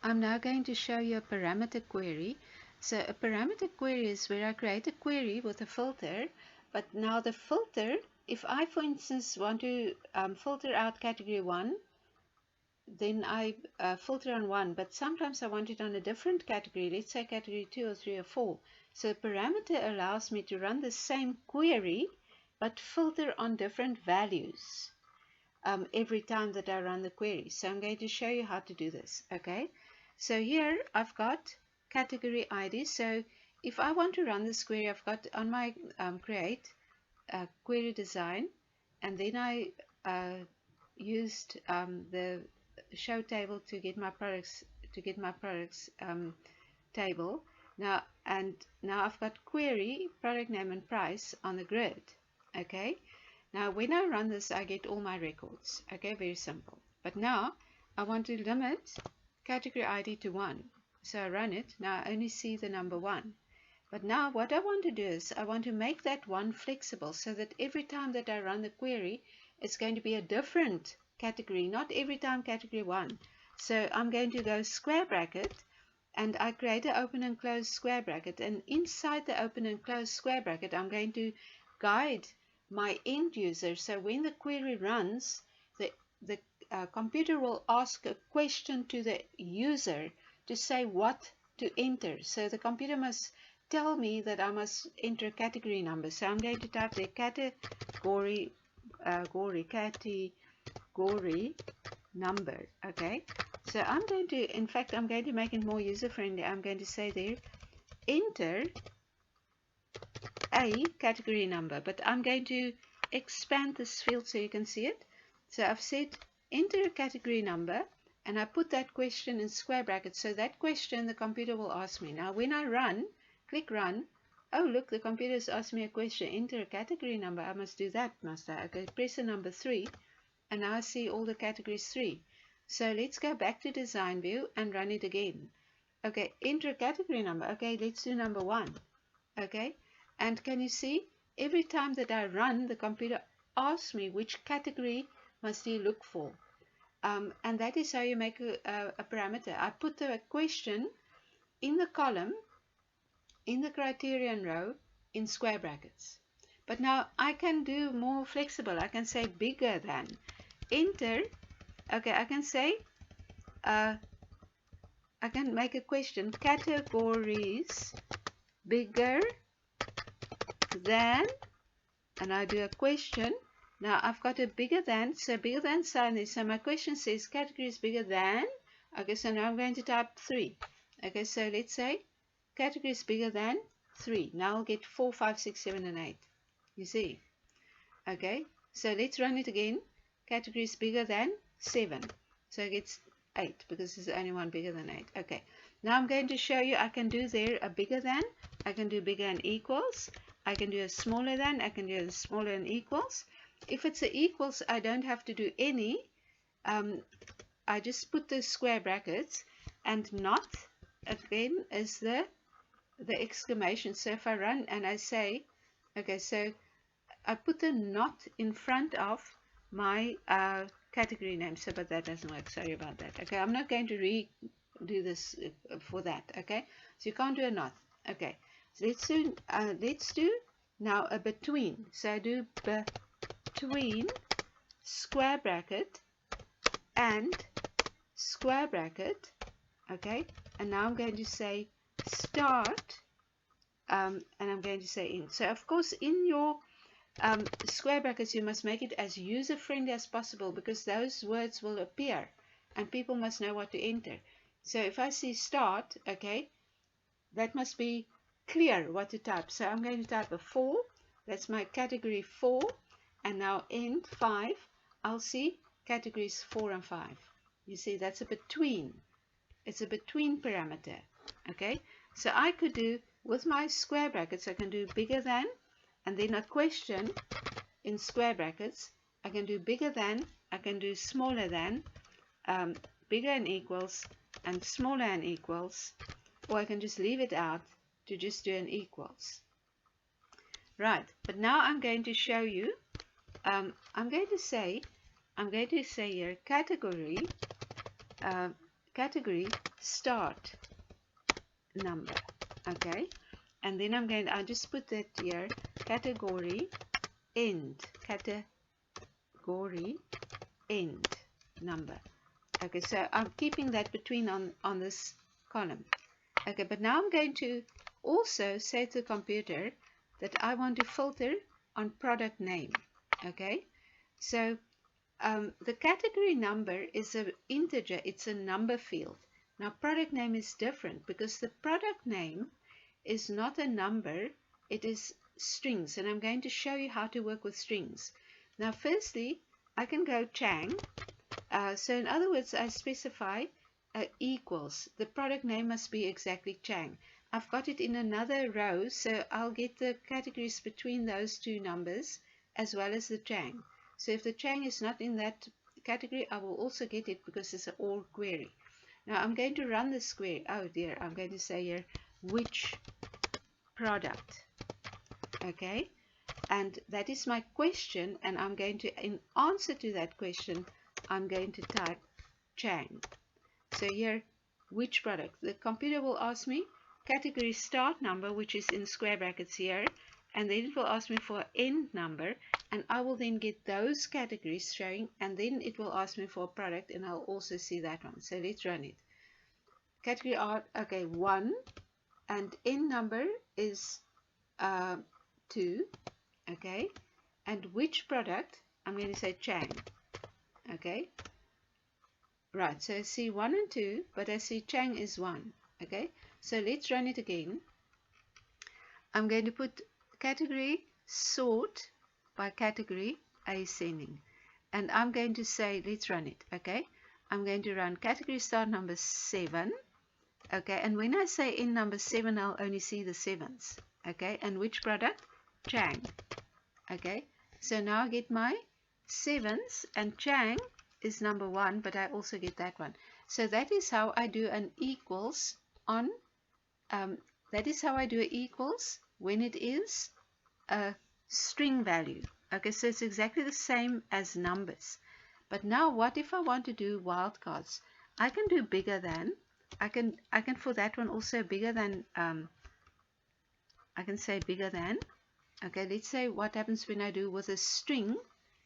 I'm now going to show you a parameter query. So a parameter query is where I create a query with a filter, but now the filter, if I, for instance, want to filter out category 1, then I filter on 1, but sometimes I want it on a different category, let's say category 2 or 3 or 4. So parameter allows me to run the same query, but filter on different values every time that I run the query. So I'm going to show you how to do this. Okay, so here I've got category ID. So if I want to run this query, I've got on my create query design, and then I used the show table to get my products table. Now I've got query, product name and price on the grid. Okay, now when I run this, I get all my records. Okay, very simple. But now I want to limit category ID to 1. So I run it. Now I only see the number 1. But now what I want to do is I want to make that 1 flexible so that every time that I run the query, it's going to be a different category, not every time category 1. So I'm going to go square bracket, and I create an open and close square bracket, and inside the open and close square bracket I'm going to guide my end user. So when the query runs, the computer will ask a question to the user to say what to enter. So the computer must tell me that I must enter a category number. So I'm going to type the category number. Okay, so I'm going to, in fact, I'm going to make it more user friendly. I'm going to say there, enter a category number, but I'm going to expand this field so you can see it. So I've said enter a category number, and I put that question in square brackets. So that question the computer will ask me. Now when I run, click run, oh look, the computer has asked me a question, enter a category number. I must do that, must I? Okay, press the number 3, and now I see all the categories 3. So let's go back to design view and run it again. Okay, enter a category number. Okay, let's do number 1. Okay, and can you see, every time that I run, the computer asks me which category must he look for. And that is how you make a parameter. I put the question in the column, in the criterion row, in square brackets. But now I can do more flexible. I can say bigger than. Enter. Okay, I can say, I can make a question, categories bigger than, and I do a question. Now I've got a bigger than, so bigger than sign there. So my question says categories bigger than. Okay, so now I'm going to type 3. Okay, so let's say categories bigger than 3. Now I'll get 4, 5, 6, 7, and 8. You see? Okay, so let's run it again. Categories bigger than 7. So it gets 8 because there's only one bigger than 8. Okay, now I'm going to show you I can do there a bigger than. I can do bigger and equals. I can do a smaller than. I can do a smaller and equals. If it's a equals, I don't have to do any. I just put the square brackets, and not again is the exclamation. So if I run and I say, okay, so I put the not in front of my category name. So, but that doesn't work. Sorry about that. Okay, I'm not going to redo this for that. Okay, so you can't do a not. Okay, so let's do now a between. So I do between square bracket and square bracket. Okay, and now I'm going to say start, and I'm going to say in. So of course in your square brackets you must make it as user friendly as possible, because those words will appear and people must know what to enter. So if I see start, okay, that must be clear what to type. So I'm going to type a 4. That's my category 4. And now end 5, I'll see categories 4 and 5. You see, that's a between. It's a between parameter. Okay, so I could do with my square brackets, I can do bigger than, and then a question in square brackets. I can do bigger than, I can do smaller than, bigger and equals, and smaller and equals, or I can just leave it out to just do an equals. Right, but now I'm going to show you. I'm going to say here category category start number. Okay, and then I'll just put that here, category end number. Okay, so I'm keeping that between on this column. Okay, but now I'm going to also say to the computer that I want to filter on product name. Okay, so the category number is an integer, it's a number field. Now product name is different because the product name is not a number, it is strings, and I'm going to show you how to work with strings. Now firstly, I can go Chang. So in other words, I specify equals. The product name must be exactly Chang. I've got it in another row, so I'll get the categories between those two numbers as well as the Chang. So if the Chang is not in that category, I will also get it because it's an OR query. Now I'm going to run this query. Oh dear, I'm going to say here, which product? Okay, and that is my question, and I'm going to, in answer to that question, I'm going to type Chang. So here, which product? The computer will ask me category start number, which is in square brackets here, and then it will ask me for end number, and I will then get those categories showing, and then it will ask me for a product, and I'll also see that one. So let's run it. Category art, okay, 1, and end number is 2, okay, and which product? I'm going to say Chang. Okay, right, so I see 1 and 2, but I see Chang is 1. Okay, so let's run it again. I'm going to put category sort by category ascending, and I'm going to say, let's run it. Okay, I'm going to run category start number 7. Okay, and when I say in number 7, I'll only see the 7s. Okay, and which product? Chang. Okay, so now I get my 7s, and Chang is number 1, but I also get that one. So that is how I do an equals on, that is how I do an equals when it is a string value. Okay, so it's exactly the same as numbers. But now what if I want to do wildcards? I can do bigger than, I can for that one also bigger than, I can say bigger than. Okay, let's say what happens when I do with a string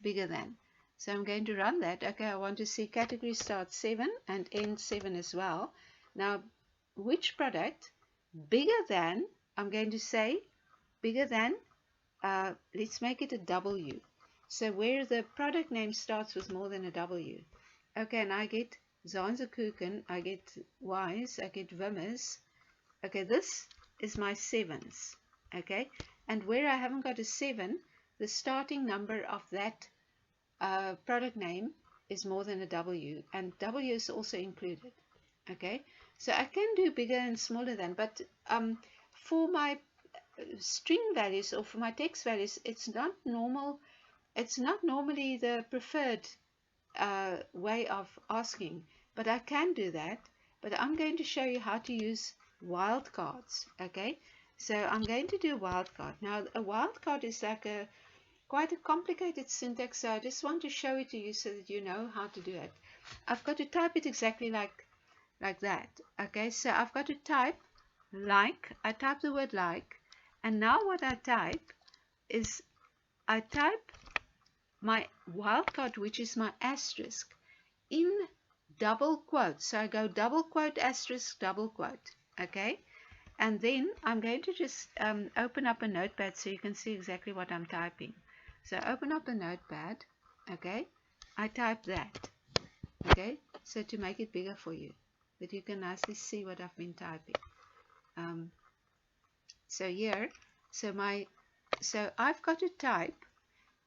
bigger than. So I'm going to run that. Okay, I want to see category start 7 and end 7 as well. Now, which product? Bigger than, I'm going to say bigger than, let's make it a W. So where the product name starts with more than a W. Okay, and I get Zanzekuchen, I get Wise, I get Wimmers. Okay, this is my 7s. Okay, and where I haven't got a 7, the starting number of that product name is more than a W, and W is also included. Okay, so I can do bigger and smaller than, but for my string values or for my text values, it's not normal. It's not normally the preferred way of asking, but I can do that. But I'm going to show you how to use wildcards. Okay, so I'm going to do wildcard. Now a wildcard is like quite a complicated syntax, so I just want to show it to you so that you know how to do it. I've got to type it exactly like that. Okay, so I've got to type like, I type the word like, and now what I type is I type my wildcard, which is my asterisk, in double quotes. So I go double quote, asterisk, double quote. Okay, and then I'm going to just open up a notepad so you can see exactly what I'm typing. So open up the notepad. Okay, I type that. Okay, so to make it bigger for you, that you can nicely see what I've been typing. So here, so I've got to type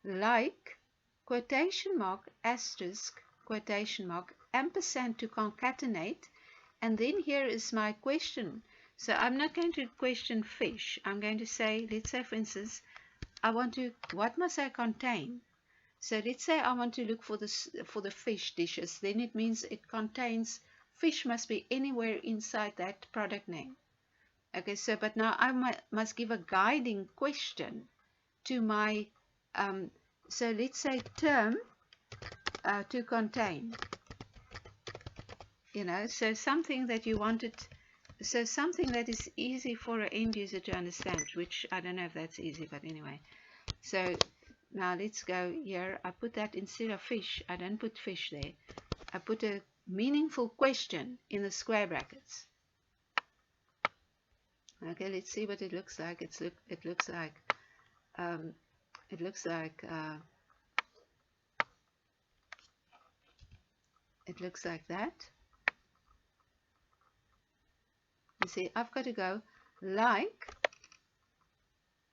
like, quotation mark, asterisk, quotation mark, ampersand to concatenate, and then here is my question. So I'm not going to question fish. I'm going to say, let's say for instance, I want to, what must I contain? So let's say I want to look for the fish dishes. Then it means it contains, fish must be anywhere inside that product name. Okay, so but now I must give a guiding question to my, so let's say term to contain you know, so something that you wanted, so something that is easy for an end user to understand, which I don't know if that's easy, but anyway. So now let's go here. I put that instead of fish. I don't put fish there. I put a meaningful question in the square brackets. Okay, let's see what it looks like. It looks like that. You see, I've got to go like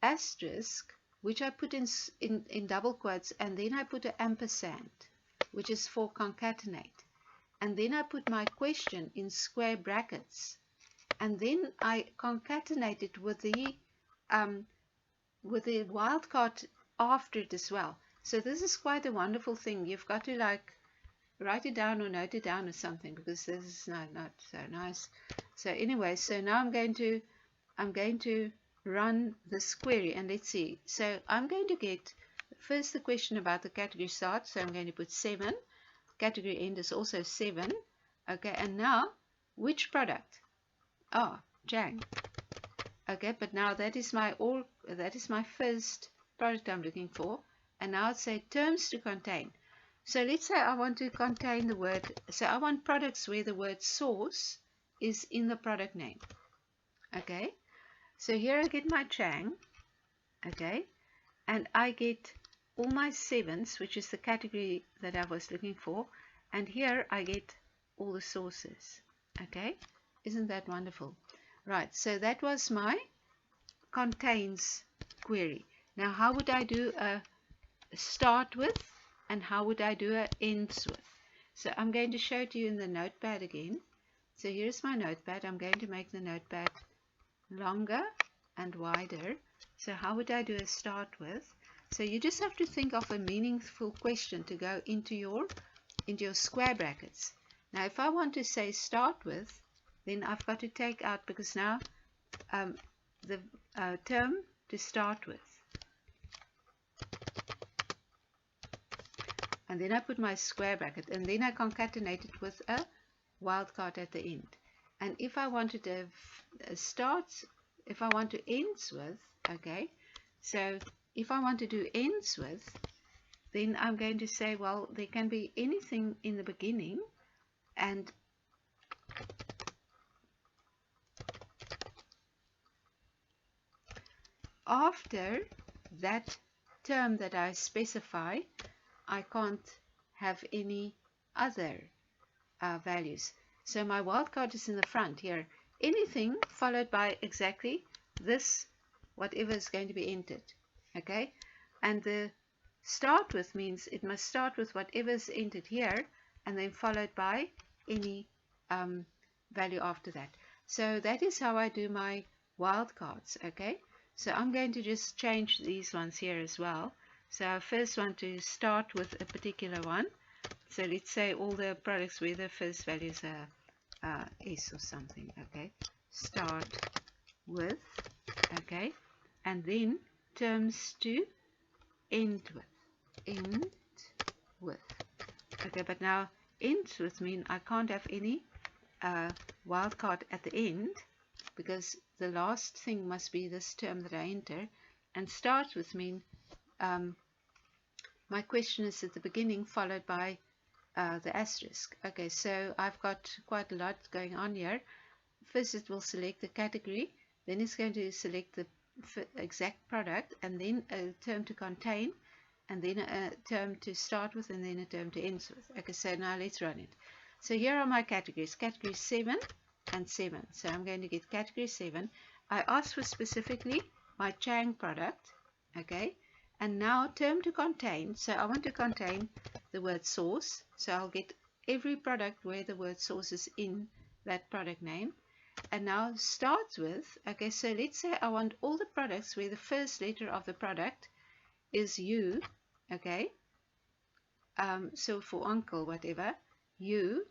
asterisk, which I put in double quotes, and then I put an ampersand, which is for concatenate, and then I put my question in square brackets, and then I concatenate it with the wildcard after it as well. So this is quite a wonderful thing. You've got to like write it down or note it down or something, because this is not so nice. So anyway, so now I'm going to run this query, and let's see. So I'm going to get first the question about the category start, so I'm going to put 7. Category end is also 7. Okay, and now which product? Oh, Jang. Okay, but now that is my first product I'm looking for, and now it's say terms to contain. So let's say I want to contain the word, so I want products where the word source is in the product name. Okay, so here I get my Chang, okay, and I get all my 7s, which is the category that I was looking for, and here I get all the sources. Okay, isn't that wonderful? Right, so that was my contains query. Now how would I do a start with, and how would I do a ends with? So I'm going to show it to you in the notepad again. So here's my notepad. I'm going to make the notepad longer and wider. So how would I do a start with? So you just have to think of a meaningful question to go into your square brackets. Now if I want to say start with, then I've got to take out, because now the term to start with, and then I put my square bracket, and then I concatenate it with a wildcard at the end. And if I wanted to if I want to ends with, okay, so if I want to do ends with, then I'm going to say, well, there can be anything in the beginning, and after that term that I specify, I can't have any other values. So my wildcard is in the front here. Anything followed by exactly this, whatever is going to be entered. Okay, and the start with means it must start with whatever is entered here, and then followed by any value after that. So that is how I do my wildcards. Okay, so I'm going to just change these ones here as well. So I first want to start with a particular one. So let's say all the products where the first values are S or something. Okay, start with, okay, and then terms to end with, okay, but now ends with mean I can't have any wildcard at the end, because the last thing must be this term that I enter, and starts with mean my question is at the beginning followed by the asterisk. Okay, so I've got quite a lot going on here. First it will select the category, then it's going to select the exact product, and then a term to contain, and then a term to start with, and then a term to end with. Okay, so now let's run it. So here are my categories, category 7 and 7. So I'm going to get category 7. I asked for specifically my Chang product, okay, and now term to contain. So I want to contain the word source, so I'll get every product where the word source is in that product name. And now starts with, okay, so let's say I want all the products where the first letter of the product is U, okay, so for uncle, whatever, U,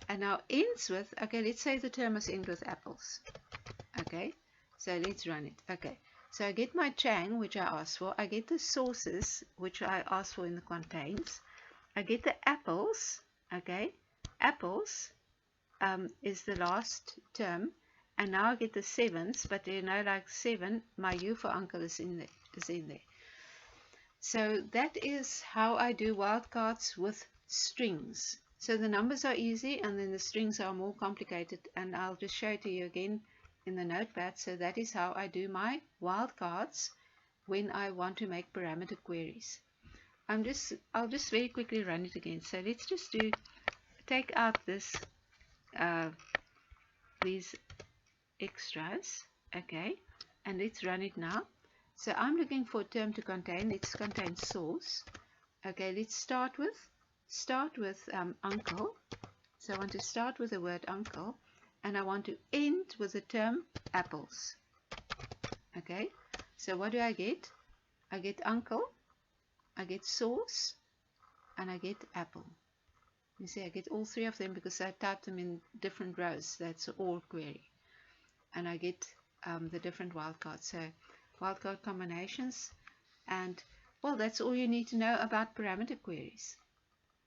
and now ends with, okay, let's say the term must end with apples. Okay, so let's run it. Okay, so I get my Chang, which I asked for. I get the sources, which I asked for in the contains. I get the apples, okay, apples, is the last term, and now I get the sevens, but like 7, my U for uncle is in there. So that is how I do wildcards with strings. So the numbers are easy, and then the strings are more complicated, and I'll just show it to you again in the notepad. So that is how I do my wildcards when I want to make parameter queries. I'll just very quickly run it again. So let's just take out these extras, okay, and let's run it now. So I'm looking for a term to contain. Let's contain source. Okay, let's start with uncle. So I want to start with the word uncle, and I want to end with the term apples. Okay, so what do I get? I get uncle, I get source, and I get apple. You see, I get all three of them because I typed them in different rows. That's all query. And I get the different wildcards. So wildcard combinations, and well, that's all you need to know about parameter queries.